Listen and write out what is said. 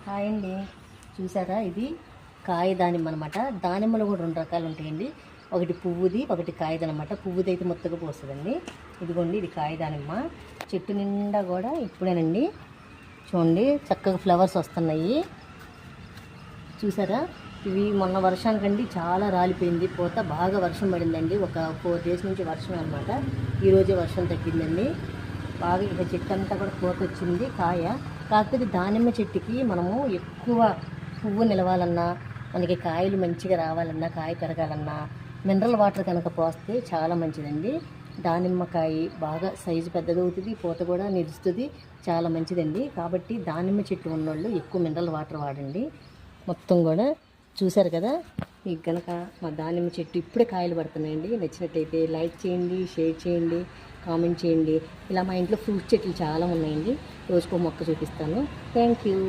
Hi అండి. చూసారా, ఇది కాయ దానిమ్మ అనమాట. దానిమ్మలు కూడా రెండు రకాలు ఉంటాయండి. ఒకటి పువ్వుది, ఒకటి కాయదనమాట. పువ్వుది అయితే మొత్తగా పోస్తుందండి. ఇదిగోండి, ఇది కాయ దానిమ్మ. చెట్టు నిండా కూడా ఇప్పుడేనండి. చూడండి, చక్కగా ఫ్లవర్స్ వస్తున్నాయి. చూసారా, ఇవి మొన్న వర్షానికండి చాలా రాలిపోయింది పూత. బాగా వర్షం పడిందండి, ఒక 4 days నుంచి వర్షం అనమాట. ఈరోజే వర్షం తగ్గిందండి. బాగా ఇక చెట్టు అంతా కూడా పూత వచ్చింది, కాయ. కాకపోతే దానిమ్మ చెట్టుకి మనము ఎక్కువ పువ్వు నిలవాలన్నా, మనకి కాయలు మంచిగా రావాలన్నా, కాయ పెరగాలన్నా మినరల్ వాటర్ కనుక పోస్తే చాలా మంచిదండి. దానిమ్మకాయ బాగా సైజు పెద్దదవుతుంది, పూత కూడా నిలుస్తుంది, చాలా మంచిదండి. కాబట్టి దానిమ్మ చెట్టు ఉన్నోళ్ళు ఎక్కువ మినరల్ వాటర్ వాడండి. మొత్తం కూడా చూశారు కదా. మీకు కనుక మా దానిమ్మ చెట్టు ఇప్పుడే కాయలు పడుతున్నాయండి. నచ్చినట్టయితే లైక్ చేయండి, షేర్ చేయండి, కామెంట్ చేయండి. ఇలా మా ఇంట్లో ఫ్రూట్ చెట్లు చాలా ఉన్నాయండి. రోజుకో మొక్క చూపిస్తాను. Thank you.